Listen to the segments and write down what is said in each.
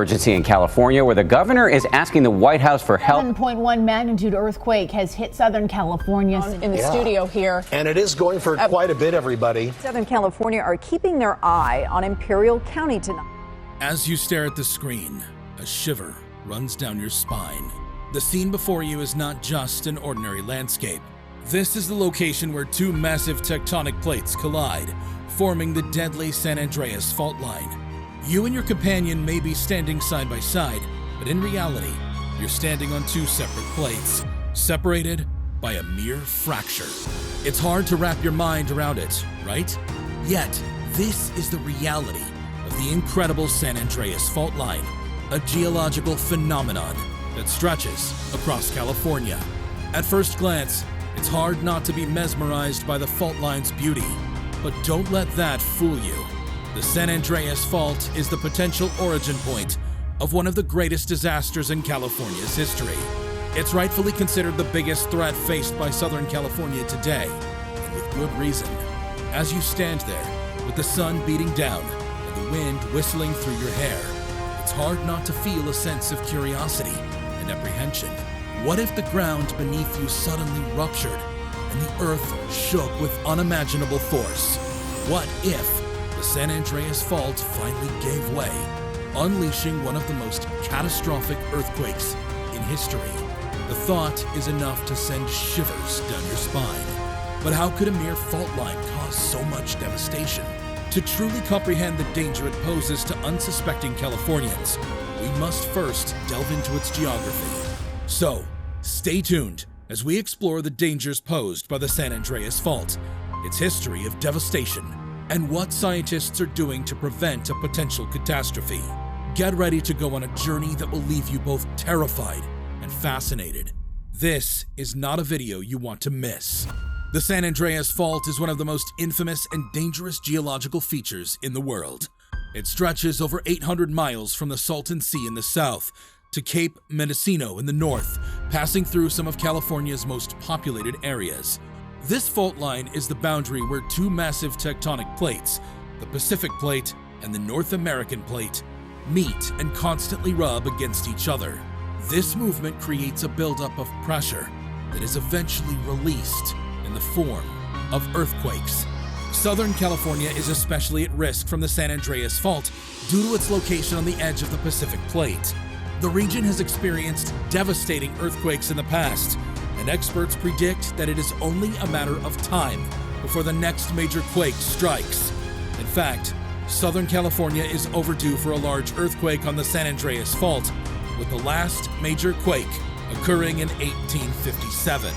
Emergency in California, where the governor is asking the White House for help. 7.1 magnitude earthquake has hit Southern California. In the studio here. And it is going for quite a bit, everybody. Southern California are keeping their eye on Imperial County tonight. As you stare at the screen, a shiver runs down your spine. The scene before you is not just an ordinary landscape. This is the location where two massive tectonic plates collide, forming the deadly San Andreas Fault line. You and your companion may be standing side by side, but in reality, you're standing on two separate plates, separated by a mere fracture. It's hard to wrap your mind around it, right? Yet, this is the reality of the incredible San Andreas Fault line, a geological phenomenon that stretches across California. At first glance, it's hard not to be mesmerized by the fault line's beauty, but don't let that fool you. The San Andreas Fault is the potential origin point of one of the greatest disasters in California's history. It's rightfully considered the biggest threat faced by Southern California today, and with good reason. As you stand there, with the sun beating down and the wind whistling through your hair, it's hard not to feel a sense of curiosity and apprehension. What if the ground beneath you suddenly ruptured and the earth shook with unimaginable force? What if the San Andreas Fault finally gave way, unleashing one of the most catastrophic earthquakes in history? The thought is enough to send shivers down your spine. But how could a mere fault line cause so much devastation? To truly comprehend the danger it poses to unsuspecting Californians, we must first delve into its geography. So, stay tuned as we explore the dangers posed by the San Andreas Fault, its history of devastation, and what scientists are doing to prevent a potential catastrophe. Get ready to go on a journey that will leave you both terrified and fascinated. This is not a video you want to miss. The San Andreas Fault is one of the most infamous and dangerous geological features in the world. It stretches over 800 miles from the Salton Sea in the south to Cape Mendocino in the north, passing through some of California's most populated areas. This fault line is the boundary where two massive tectonic plates, the Pacific Plate and the North American Plate, meet and constantly rub against each other. This movement creates a buildup of pressure that is eventually released in the form of earthquakes. Southern California is especially at risk from the San Andreas Fault due to its location on the edge of the Pacific Plate. The region has experienced devastating earthquakes in the past, and experts predict that it is only a matter of time before the next major quake strikes. In fact, Southern California is overdue for a large earthquake on the San Andreas Fault, with the last major quake occurring in 1857.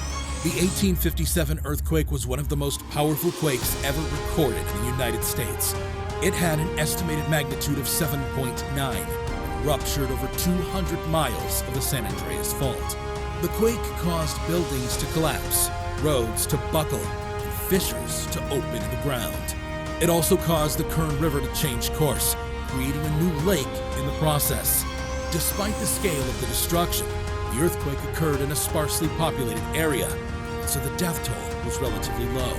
The 1857 earthquake was one of the most powerful quakes ever recorded in the United States. It had an estimated magnitude of 7.9 and ruptured over 200 miles of the San Andreas Fault. The quake caused buildings to collapse, roads to buckle, and fissures to open in the ground. It also caused the Kern River to change course, creating a new lake in the process. Despite the scale of the destruction, the earthquake occurred in a sparsely populated area, so the death toll was relatively low.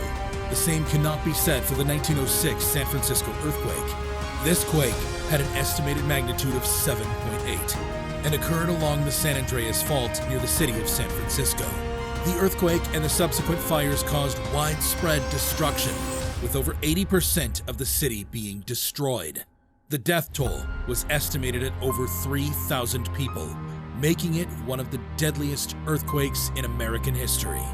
The same cannot be said for the 1906 San Francisco earthquake. This quake had an estimated magnitude of 7.8 and occurred along the San Andreas Fault near the city of San Francisco. The earthquake and the subsequent fires caused widespread destruction, with over 80% of the city being destroyed. The death toll was estimated at over 3,000 people, making it one of the deadliest earthquakes in American history.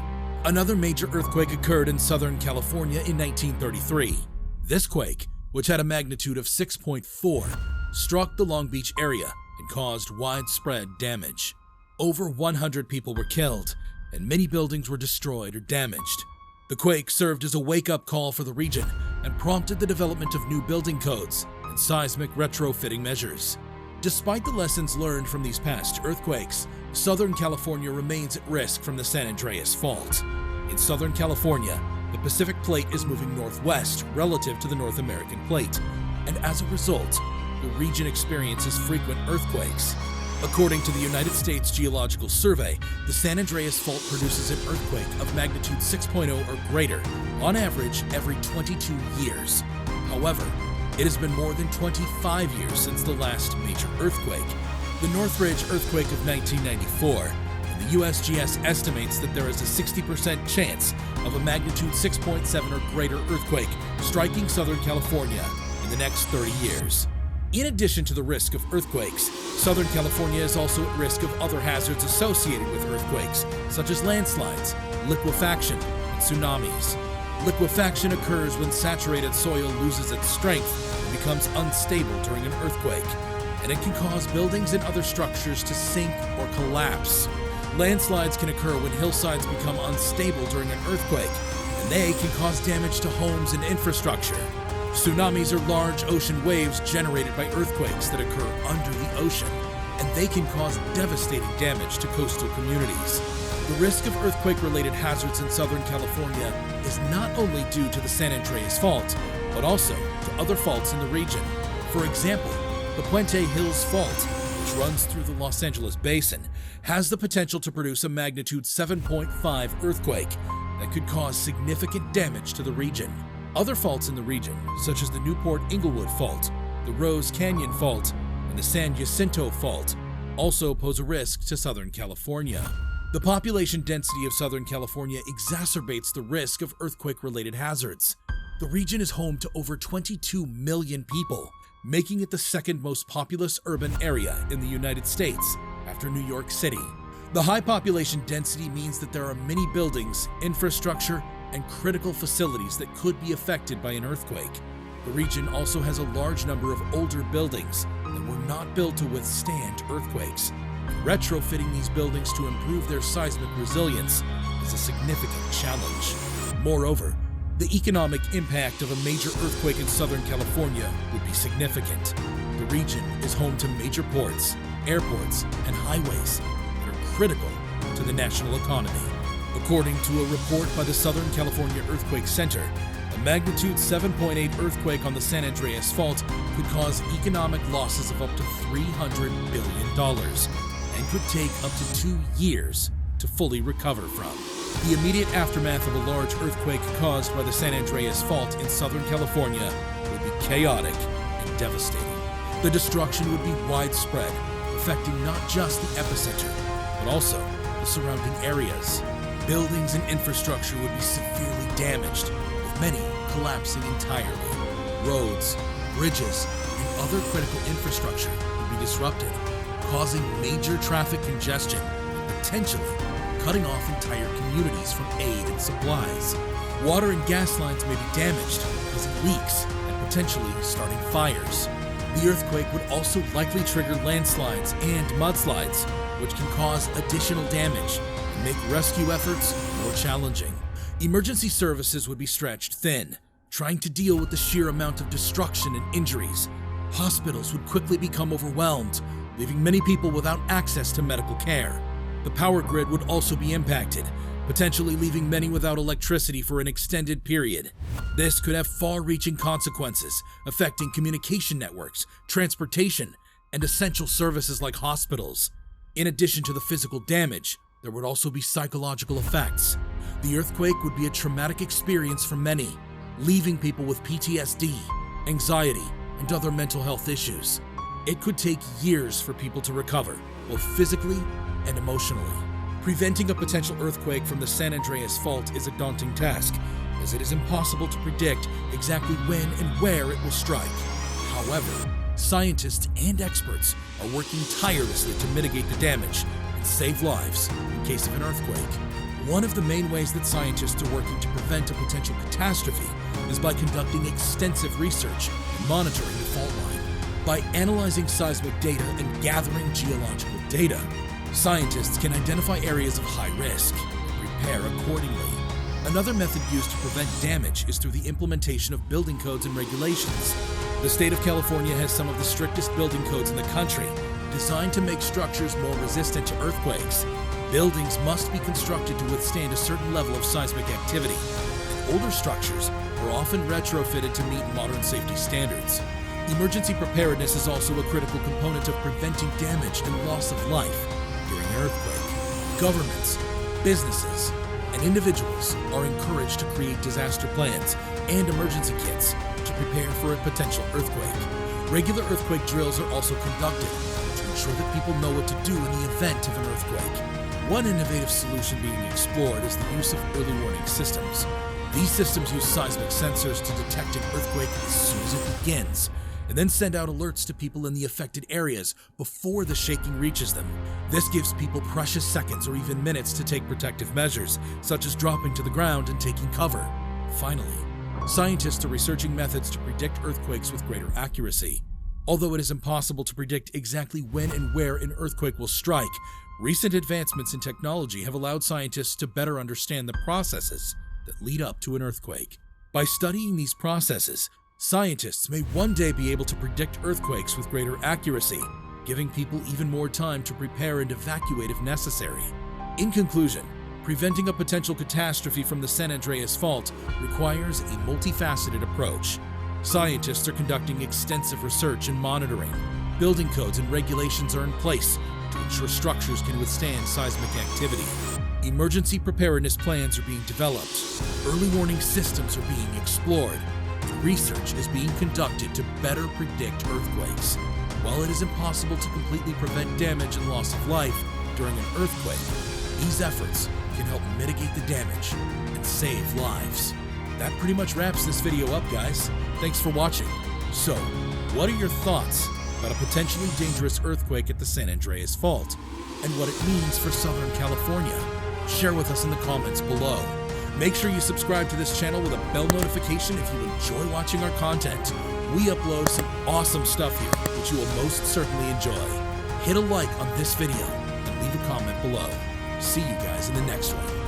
Another major earthquake occurred in Southern California in 1933. This quake, which had a magnitude of 6.4, struck the Long Beach area and caused widespread damage. Over 100 people were killed, and many buildings were destroyed or damaged. The quake served as a wake-up call for the region and prompted the development of new building codes and seismic retrofitting measures. Despite the lessons learned from these past earthquakes, Southern California remains at risk from the San Andreas Fault. In Southern California, the Pacific Plate is moving northwest relative to the North American Plate, and as a result, the region experiences frequent earthquakes. According to the United States Geological Survey, the San Andreas Fault produces an earthquake of magnitude 6.0 or greater, on average every 22 years. However, It has been more than 25 years since the last major earthquake, the Northridge earthquake of 1994, and the USGS estimates that there is a 60% chance of a magnitude 6.7 or greater earthquake striking Southern California in the next 30 years. In addition to the risk of earthquakes, Southern California is also at risk of other hazards associated with earthquakes, such as landslides, liquefaction, and tsunamis. Liquefaction occurs when saturated soil loses its strength and becomes unstable during an earthquake, and it can cause buildings and other structures to sink or collapse. Landslides can occur when hillsides become unstable during an earthquake, and they can cause damage to homes and infrastructure. Tsunamis are large ocean waves generated by earthquakes that occur under the ocean, and they can cause devastating damage to coastal communities. The risk of earthquake-related hazards in Southern California is not only due to the San Andreas Fault, but also to other faults in the region. For example, the Puente Hills Fault, which runs through the Los Angeles Basin, has the potential to produce a magnitude 7.5 earthquake that could cause significant damage to the region. Other faults in the region, such as the Newport-Inglewood Fault, the Rose Canyon Fault, and the San Jacinto Fault, also pose a risk to Southern California. The population density of Southern California exacerbates the risk of earthquake-related hazards. The region is home to over 22 million people, making it the second most populous urban area in the United States after New York City. The high population density means that there are many buildings, infrastructure, and critical facilities that could be affected by an earthquake. The region also has a large number of older buildings that were not built to withstand earthquakes. Retrofitting these buildings to improve their seismic resilience is a significant challenge. Moreover, the economic impact of a major earthquake in Southern California would be significant. The region is home to major ports, airports, and highways that are critical to the national economy. According to a report by the Southern California Earthquake Center, a magnitude 7.8 earthquake on the San Andreas Fault could cause economic losses of up to $300 billion and could take up to 2 years to fully recover from. The immediate aftermath of a large earthquake caused by the San Andreas Fault in Southern California would be chaotic and devastating. The destruction would be widespread, affecting not just the epicenter, but also the surrounding areas. Buildings and infrastructure would be severely damaged, with many collapsing entirely. Roads, bridges, and other critical infrastructure would be disrupted, causing major traffic congestion and potentially cutting off entire communities from aid and supplies. Water and gas lines may be damaged, causing leaks and potentially starting fires. The earthquake would also likely trigger landslides and mudslides, which can cause additional damage and make rescue efforts more challenging. Emergency services would be stretched thin, trying to deal with the sheer amount of destruction and injuries. Hospitals would quickly become overwhelmed, leaving many people without access to medical care. The power grid would also be impacted, potentially leaving many without electricity for an extended period. This could have far-reaching consequences, affecting communication networks, transportation, and essential services like hospitals. In addition to the physical damage, there would also be psychological effects. The earthquake would be a traumatic experience for many, leaving people with PTSD, anxiety, and other mental health issues. It could take years for people to recover, both physically and emotionally. Preventing a potential earthquake from the San Andreas Fault is a daunting task, as it is impossible to predict exactly when and where it will strike. However, scientists and experts are working tirelessly to mitigate the damage and save lives in case of an earthquake. One of the main ways that scientists are working to prevent a potential catastrophe is by conducting extensive research and monitoring the fault line. By analyzing seismic data and gathering geological data, scientists can identify areas of high risk and prepare accordingly. Another method used to prevent damage is through the implementation of building codes and regulations. The state of California has some of the strictest building codes in the country, designed to make structures more resistant to earthquakes. Buildings must be constructed to withstand a certain level of seismic activity, and older structures are often retrofitted to meet modern safety standards. Emergency preparedness is also a critical component of preventing damage and loss of life during an earthquake. Governments, businesses, and individuals are encouraged to create disaster plans and emergency kits to prepare for a potential earthquake. Regular earthquake drills are also conducted to ensure that people know what to do in the event of an earthquake. One innovative solution being explored is the use of early warning systems. These systems use seismic sensors to detect an earthquake as soon as it begins, and then send out alerts to people in the affected areas before the shaking reaches them. This gives people precious seconds or even minutes to take protective measures, such as dropping to the ground and taking cover. Finally, scientists are researching methods to predict earthquakes with greater accuracy. Although it is impossible to predict exactly when and where an earthquake will strike, recent advancements in technology have allowed scientists to better understand the processes that lead up to an earthquake. By studying these processes, scientists may one day be able to predict earthquakes with greater accuracy, giving people even more time to prepare and evacuate if necessary. In conclusion, preventing a potential catastrophe from the San Andreas Fault requires a multifaceted approach. Scientists are conducting extensive research and monitoring. Building codes and regulations are in place to ensure structures can withstand seismic activity. Emergency preparedness plans are being developed. Early warning systems are being explored. Research is being conducted to better predict earthquakes. While it is impossible to completely prevent damage and loss of life during an earthquake, these efforts can help mitigate the damage and save lives. That pretty much wraps this video up, guys. Thanks for watching. So, what are your thoughts about a potentially dangerous earthquake at the San Andreas Fault and what it means for Southern California? Share with us in the comments below. Make sure you subscribe to this channel with a bell notification if you enjoy watching our content. We upload some awesome stuff here, which you will most certainly enjoy. Hit a like on this video and leave a comment below. See you guys in the next one.